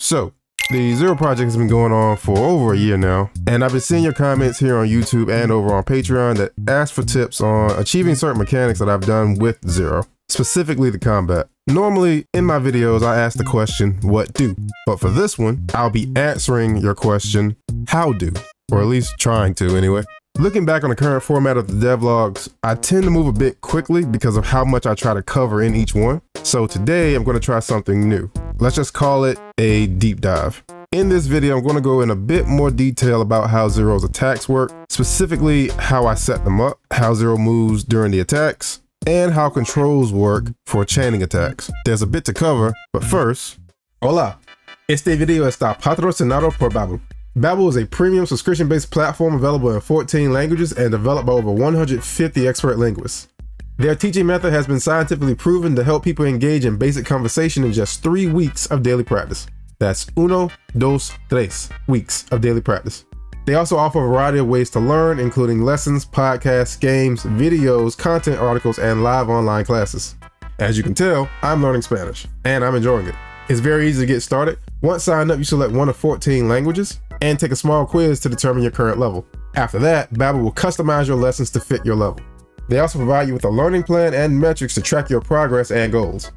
So, the Zero project has been going on for over a year now, and I've been seeing your comments here on YouTube and over on Patreon that ask for tips on achieving certain mechanics that I've done with Zero, specifically the combat. Normally, in my videos, I ask the question, what do? But for this one, I'll be answering your question, how do? Or at least trying to anyway. Looking back on the current format of the devlogs, I tend to move a bit quickly because of how much I try to cover in each one. So today I'm going to try something new. Let's just call it a deep dive. In this video, I'm going to go in a bit more detail about how Zero's attacks work, specifically how I set them up, how Zero moves during the attacks, and how controls work for chaining attacks. There's a bit to cover, but first, hola! Este video está patrocinado por Babbel. Babbel is a premium subscription-based platform available in 14 languages and developed by over 150 expert linguists. Their teaching method has been scientifically proven to help people engage in basic conversation in just 3 weeks of daily practice. That's 1, 2, 3 weeks of daily practice. They also offer a variety of ways to learn, including lessons, podcasts, games, videos, content articles, and live online classes. As you can tell, I'm learning Spanish, and I'm enjoying it. It's very easy to get started. Once signed up, you select one of 14 languages and take a small quiz to determine your current level. After that, Babbel will customize your lessons to fit your level. They also provide you with a learning plan and metrics to track your progress and goals.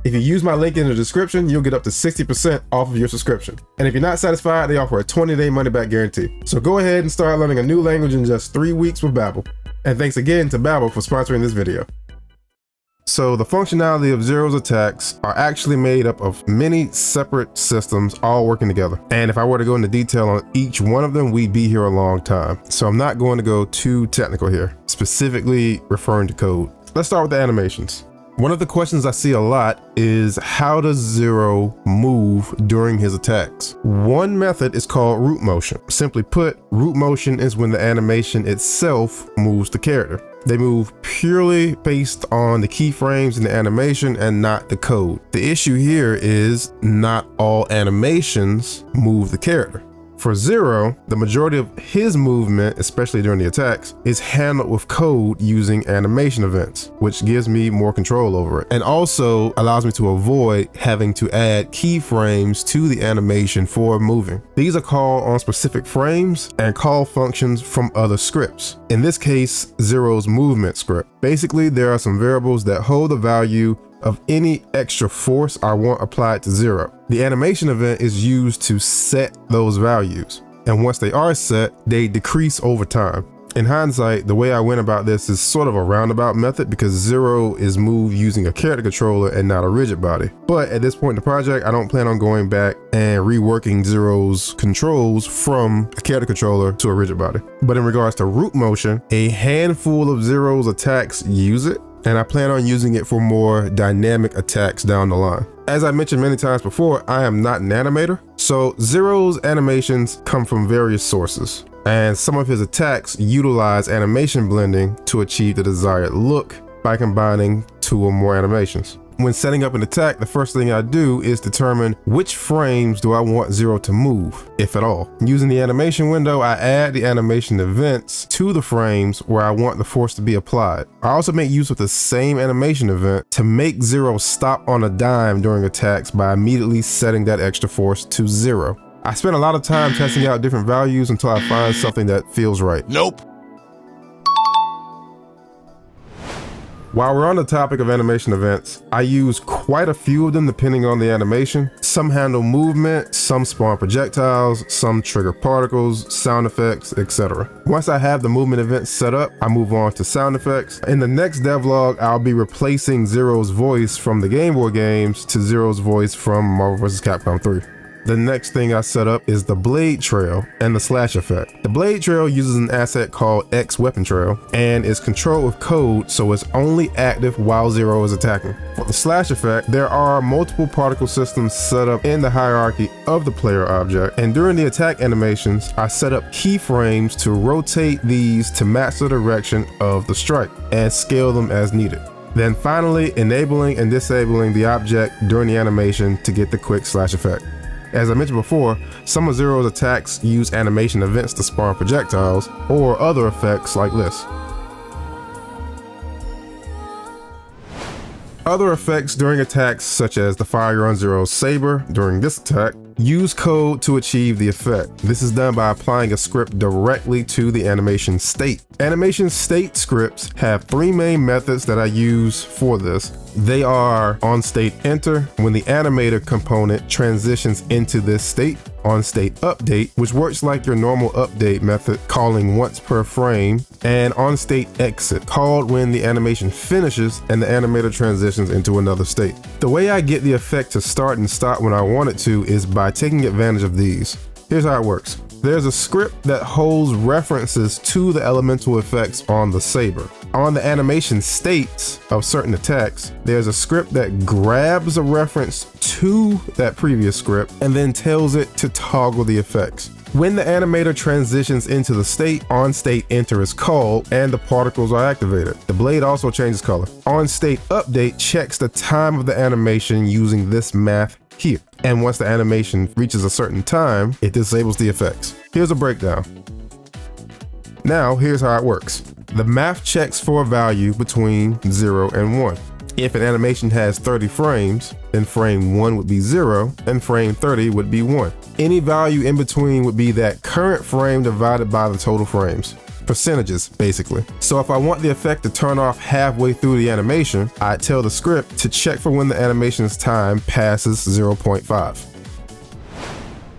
If you use my link in the description, you'll get up to 60% off of your subscription. And if you're not satisfied, they offer a 20-day money-back guarantee. So go ahead and start learning a new language in just 3 weeks with Babbel. And thanks again to Babbel for sponsoring this video. So the functionality of Zero's attacks are actually made up of many separate systems all working together. And if I were to go into detail on each one of them, we'd be here a long time. So I'm not going to go too technical here, specifically referring to code. Let's start with the animations. One of the questions I see a lot is, how does Zero move during his attacks? One method is called root motion. Simply put, root motion is when the animation itself moves the character. They move purely based on the keyframes in the animation and not the code. The issue here is not all animations move the character. For Zero, the majority of his movement, especially during the attacks, is handled with code using animation events, which gives me more control over it, and also allows me to avoid having to add keyframes to the animation for moving. These are called on specific frames and call functions from other scripts. In this case, Zero's movement script. Basically, there are some variables that hold the value of any extra force I want applied to Zero. The animation event is used to set those values, and once they are set, they decrease over time. In hindsight, the way I went about this is sort of a roundabout method because Zero is moved using a character controller and not a rigid body. But at this point in the project, I don't plan on going back and reworking Zero's controls from a character controller to a rigid body. But in regards to root motion, a handful of Zero's attacks use it, and I plan on using it for more dynamic attacks down the line. As I mentioned many times before, I am not an animator, so Zero's animations come from various sources, and some of his attacks utilize animation blending to achieve the desired look by combining 2 or more animations. When setting up an attack, the first thing I do is determine which frames do I want Zero to move, if at all. Using the animation window, I add the animation events to the frames where I want the force to be applied. I also make use of the same animation event to make Zero stop on a dime during attacks by immediately setting that extra force to 0. I spend a lot of time testing out different values until I find something that feels right. Nope. While we're on the topic of animation events, I use quite a few of them depending on the animation. Some handle movement, some spawn projectiles, some trigger particles, sound effects, etc. Once I have the movement events set up, I move on to sound effects. In the next devlog, I'll be replacing Zero's voice from the Game Boy games to Zero's voice from Marvel vs. Capcom 3. The next thing I set up is the blade trail and the slash effect. The blade trail uses an asset called X weapon trail and is controlled with code, so it's only active while Zero is attacking. For the slash effect, there are multiple particle systems set up in the hierarchy of the player object, and during the attack animations, I set up keyframes to rotate these to match the direction of the strike and scale them as needed. Then finally, enabling and disabling the object during the animation to get the quick slash effect. As I mentioned before, some of Zero's attacks use animation events to spawn projectiles or other effects like this. Other effects during attacks, such as the fire on Zero's saber during this attack, Use code to achieve the effect. This is done by applying a script directly to the animation state. Animation state scripts have three main methods that I use for this. They are onStateEnter, when the animator component transitions into this state, onStateUpdate, which works like your normal update method, calling once per frame, and onStateExit, called when the animation finishes and the animator transitions into another state. The way I get the effect to start and stop when I want it to is by taking advantage of these. Here's how it works. There's a script that holds references to the elemental effects on the saber. On the animation states of certain attacks, there's a script that grabs a reference to that previous script and then tells it to toggle the effects. When the animator transitions into the state, onStateEnter is called and the particles are activated. The blade also changes color. onStateUpdate checks the time of the animation using this math here. And once the animation reaches a certain time, it disables the effects. Here's a breakdown. Now, here's how it works. The math checks for a value between 0 and 1. If an animation has 30 frames, then frame 1 would be 0 and frame 30 would be 1. Any value in between would be that current frame divided by the total frames. Percentages, basically. So if I want the effect to turn off halfway through the animation, I tell the script to check for when the animation's time passes 0.5.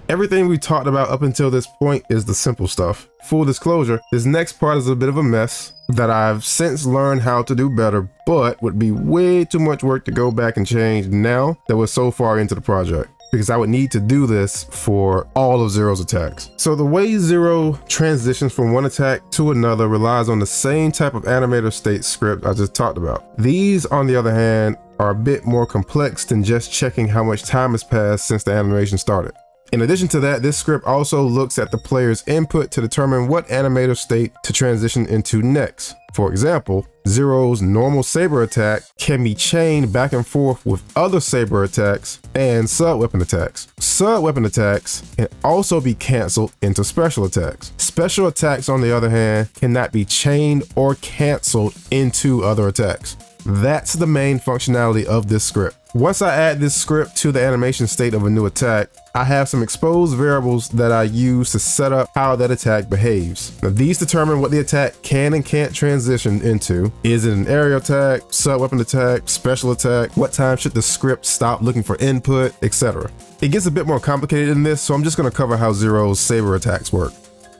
Everything we talked about up until this point is the simple stuff. Full disclosure, this next part is a bit of a mess that I've since learned how to do better, but would be way too much work to go back and change now that we're so far into the project, because I would need to do this for all of Zero's attacks. So the way Zero transitions from one attack to another relies on the same type of animator state script I just talked about. These, on the other hand, are a bit more complex than just checking how much time has passed since the animation started. In addition to that, this script also looks at the player's input to determine what animator state to transition into next. For example, Zero's normal saber attack can be chained back and forth with other saber attacks and sub-weapon attacks. Sub-weapon attacks can also be canceled into special attacks. Special attacks, on the other hand, cannot be chained or canceled into other attacks. That's the main functionality of this script. Once I add this script to the animation state of a new attack, I have some exposed variables that I use to set up how that attack behaves. Now, these determine what the attack can and can't transition into. Is it an aerial attack, sub-weapon attack, special attack? What time should the script stop looking for input, etc. It gets a bit more complicated than this, so I'm just going to cover how Zero's saber attacks work.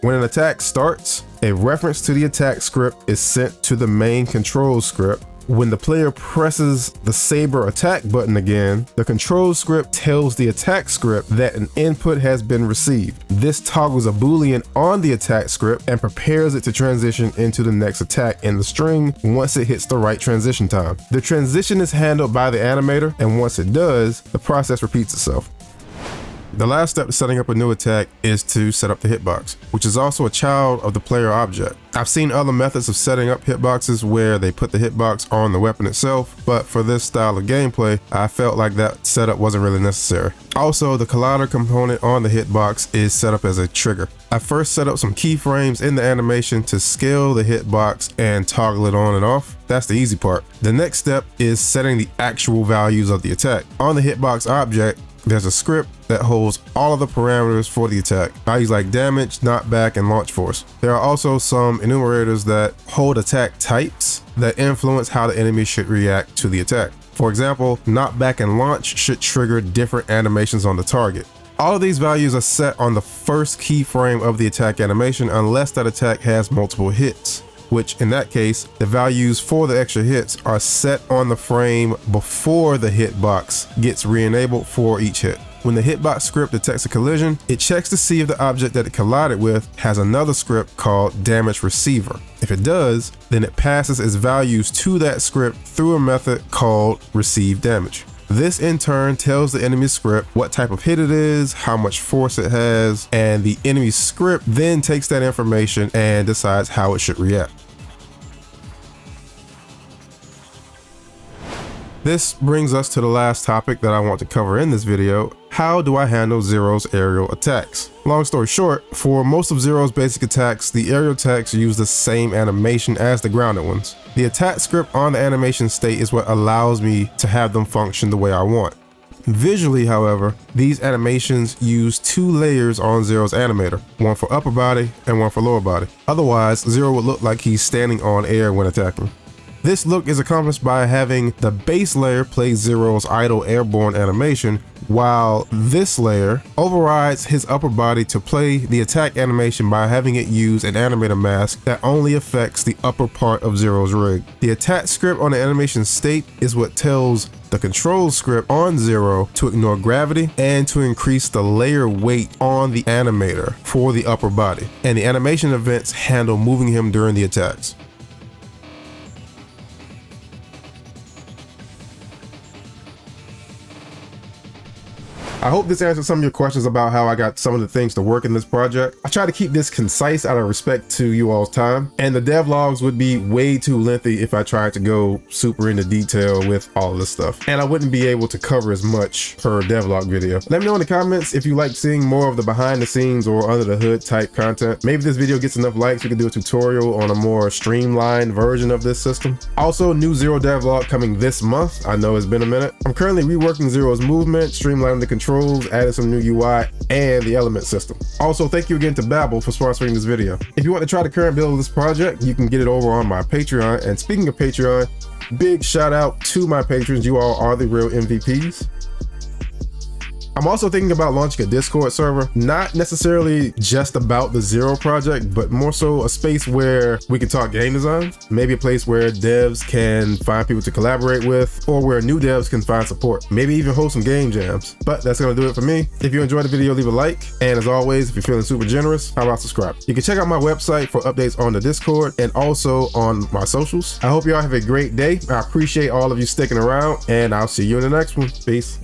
When an attack starts, a reference to the attack script is sent to the main control script. When the player presses the saber attack button again, the control script tells the attack script that an input has been received. This toggles a boolean on the attack script and prepares it to transition into the next attack in the string once it hits the right transition time. The transition is handled by the animator, and once it does, the process repeats itself. The last step to setting up a new attack is to set up the hitbox, which is also a child of the player object. I've seen other methods of setting up hitboxes where they put the hitbox on the weapon itself, but for this style of gameplay, I felt like that setup wasn't really necessary. Also, the collider component on the hitbox is set up as a trigger. I first set up some keyframes in the animation to scale the hitbox and toggle it on and off. That's the easy part. The next step is setting the actual values of the attack. On the hitbox object, there's a script that holds all of the parameters for the attack, values like damage, knockback, and launch force. There are also some enumerators that hold attack types that influence how the enemy should react to the attack. For example, knockback and launch should trigger different animations on the target. All of these values are set on the first keyframe of the attack animation unless that attack has multiple hits, which in that case, the values for the extra hits are set on the frame before the hitbox gets re-enabled for each hit. When the hitbox script detects a collision, it checks to see if the object that it collided with has another script called damage receiver. If it does, then it passes its values to that script through a method called receive damage. This in turn tells the enemy script what type of hit it is, how much force it has, and the enemy script then takes that information and decides how it should react. This brings us to the last topic that I want to cover in this video. How do I handle Zero's aerial attacks? Long story short, for most of Zero's basic attacks, the aerial attacks use the same animation as the grounded ones. The attack script on the animation state is what allows me to have them function the way I want. Visually, however, these animations use 2 layers on Zero's animator, one for upper body and one for lower body. Otherwise, Zero would look like he's standing on air when attacking. This look is accomplished by having the base layer play Zero's idle airborne animation, while this layer overrides his upper body to play the attack animation by having it use an animator mask that only affects the upper part of Zero's rig. The attack script on the animation state is what tells the control script on Zero to ignore gravity and to increase the layer weight on the animator for the upper body, and the animation events handle moving him during the attacks. I hope this answered some of your questions about how I got some of the things to work in this project. I try to keep this concise out of respect to you all's time, and the devlogs would be way too lengthy if I tried to go super into detail with all of this stuff, and I wouldn't be able to cover as much per devlog video. Let me know in the comments if you like seeing more of the behind the scenes or under the hood type content. Maybe this video gets enough likes, we can do a tutorial on a more streamlined version of this system. Also, new Zero devlog coming this month. I know it's been a minute. I'm currently reworking Zero's movement, streamlining the controls, added some new UI, and the element system. Also, thank you again to Babbel for sponsoring this video. If you want to try the current build of this project, you can get it over on my Patreon. And speaking of Patreon, big shout out to my patrons. You all are the real MVPs. I'm also thinking about launching a Discord server, not necessarily just about the Zero project, but more so a space where we can talk game design, maybe a place where devs can find people to collaborate with, or where new devs can find support, maybe even host some game jams. But that's gonna do it for me. If you enjoyed the video, leave a like, and as always, if you're feeling super generous, how about subscribe? You can check out my website for updates on the Discord and also on my socials. I hope y'all have a great day. I appreciate all of you sticking around, and I'll see you in the next one. Peace.